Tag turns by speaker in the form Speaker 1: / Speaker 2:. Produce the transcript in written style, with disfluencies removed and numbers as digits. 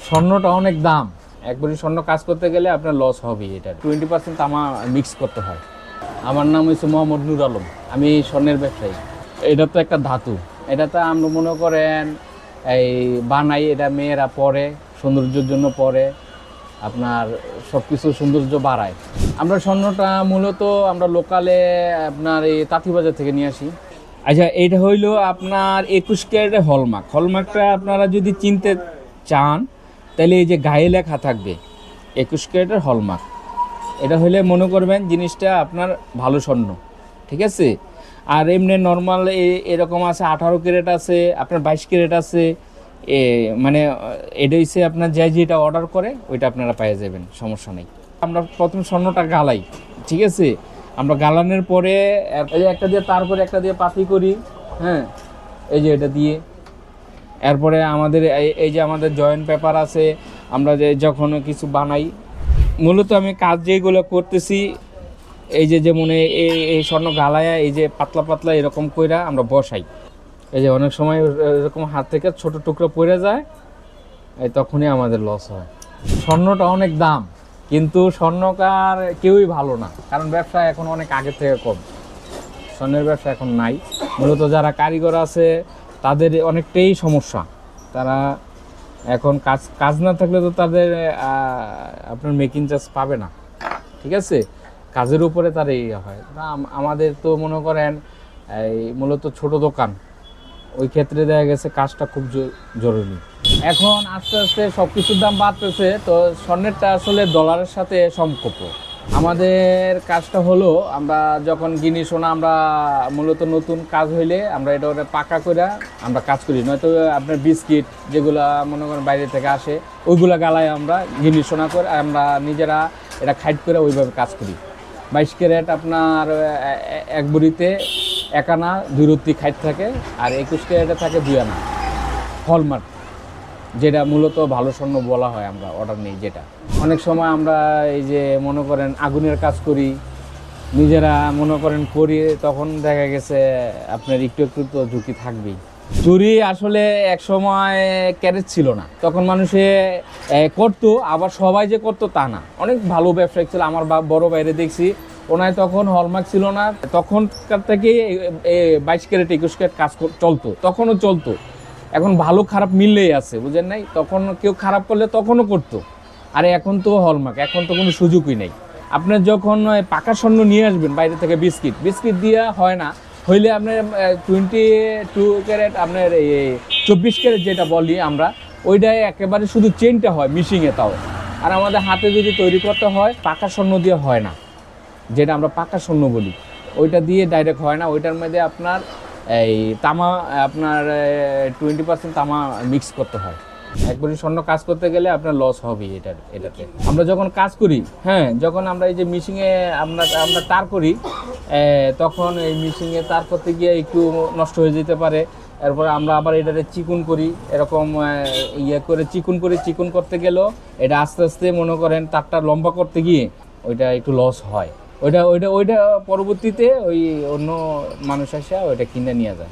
Speaker 1: স্বর্ণটা অনেক দাম। একবারই স্বর্ণ কাজ করতে গেলে আপনার লস হবে। এটা 20% তামা মিক্স করতে হয়। আমার নাম হচ্ছে মোহাম্মদ নুর আলম, আমি স্বর্ণের ব্যবসায়ী। এটা তো একটা ধাতু, এটাতে আমরা মনে করেন এই বানাই, এটা মেয়েরা পরে সৌন্দর্যের জন্য পরে, আপনার সব কিছু সৌন্দর্য বাড়ায়। আমরা স্বর্ণটা মূলত আমরা লোকালে আপনার এই তাঁতিবাজার থেকে নিয়ে আসি। আচ্ছা, এটা হইলো আপনার 21 ক্যারেটের হলমার্ক। হলমার্কটা আপনারা যদি চিনতে চান তাহলে এই যে গায়ে লেখা থাকবে 21 ক্যারেটের হলমার্ক। এটা হলে মনে করবেন জিনিসটা আপনার ভালো স্বর্ণ, ঠিক আছে। আর এমনি নর্মাল এরকম আছে 18 ক্যারেট আছে, আপনার 22 ক্যারেট আছে। মানে এটা হচ্ছে আপনার যেটা অর্ডার করে ওইটা আপনারা পেয়ে যাবেন, সমস্যা নেই। আমরা প্রথম স্বর্ণটা গালাই, ঠিক আছে। আমরা গালানোর পরে এই যে একটা দিয়ে, তারপরে একটা দিয়ে পাতি করি, হ্যাঁ, এই যে এটা দিয়ে। এরপরে আমাদের এই যে আমাদের জয়েন্ট পেপার আছে, আমরা যে যখন কিছু বানাই, মূলত আমি কাজ যেগুলো করতেছি এই যে যেমন এই স্বর্ণ গালায়া এই যে পাতলা পাতলা এরকম কইরা আমরা বসাই। এই যে অনেক সময় এরকম হাত থেকে ছোট টুকরো পড়ে যায়, এই তখনই আমাদের লস হয়। স্বর্ণটা অনেক দাম, কিন্তু স্বর্ণকার কেউই ভালো না, কারণ ব্যবসা এখন অনেক আগের থেকে কম। স্বর্ণের ব্যবসা এখন নাই। মূলত যারা কারিগর আছে তাদের অনেকটাই সমস্যা। তারা এখন কাজ না থাকলে তো তাদের আপনার মেকিং চার্জ পাবে না, ঠিক আছে। কাজের উপরে তার এই হয়। আমাদের তো মনে করেন এই মূলত ছোট দোকান, ওই ক্ষেত্রে দেখা গেছে কাজটা খুব জরুরি। এখন আস্তে আস্তে সব কিছুর দাম বাড়তেছে, তো স্বর্ণেরটা আসলে ডলারের সাথে সম্পর্ক। আমাদের কাজটা হলো, আমরা যখন গিনি সোনা আমরা মূলত নতুন কাজ হইলে আমরা এটা পাকা করে আমরা কাজ করি, নয়তো আপনার বিস্কিট যেগুলো মনে করেন বাইরে থেকে আসে ওইগুলো গালায় আমরা গিনি সোনা করে আমরা নিজেরা এটা খাইট করে ওইভাবে কাজ করি। 22 ক্যারেট আপনার এক বুড়িতে 1 আনা 2 রত্তি খাইট থাকে, আর 21 ক্যারেটে থাকে 2 আনা হলমার্ক, যেটা মূলত ভালো স্বর্ণ বলা হয়। আমরা অর্ডার নিই যেটা। অনেক সময় আমরা এই যে মনে করেন আগুনের কাজ করি, নিজেরা মনে করেন করি, তখন দেখা গেছে আপনার একটু একটু তো ঝুঁকি থাকবেই। চুরি আসলে এক সময় ক্যারেট ছিল না, তখন মানুষে করতো, আবার সবাই যে করতো তা না। অনেক ভালো ব্যবসায়ী ছিল, আমার বড় বাইরে দেখছি, ওনায় তখন হলমার্ক ছিল না, তখনকার থেকে 22 ক্যারেট 21 ক্যারেট কাজ চলতো, তখনও চলতো। এখন ভালো খারাপ মিললেই আছে, বুঝেন নাই। তখন কেউ খারাপ করলে তখনও করতো, আর এখন তো হলমার্ক, এখন তো কোনো সুযোগই নেই। আপনার যখন পাকা স্বর্ণ নিয়ে আসবেন বাইরে থেকে, বিস্কিট দিয়ে হয় না, হইলে আপনার 22 ক্যারেট আপনার এই 24 ক্যারেট যেটা বলি আমরা, ওইটাই একেবারে শুধু চেনটা হয় মিশিংয়ে, তাও। আর আমাদের হাতে যদি তৈরি করতে হয় পাকা স্বর্ণ দিয়ে হয় না, যেটা আমরা পাকা স্বর্ণ বলি, ওইটা দিয়ে ডাইরেক্ট হয় না। ওইটার মধ্যে আপনার এই তামা, আপনার 20% তামা মিক্স করতে হয়। একবারই স্বর্ণ কাজ করতে গেলে আপনার লস হবে এটাতে। আমরা যখন কাজ করি, হ্যাঁ, যখন আমরা এই যে মিশিংয়ে আমরা তার করি, তখন এই মিশিংয়ে তার করতে গিয়ে একটু নষ্ট হয়ে যেতে পারে। এরপরে আমরা আবার এটাতে চিকুন করি, এরকম করে চিকুন করতে গেলেও এটা আস্তে আস্তে মনে করেন তারটা লম্বা করতে গিয়ে ওইটা একটু লস হয়। ওইটা পরবর্তীতে ওই অন্য মানুষ আসে ওইটা কিনে নিয়ে যায়।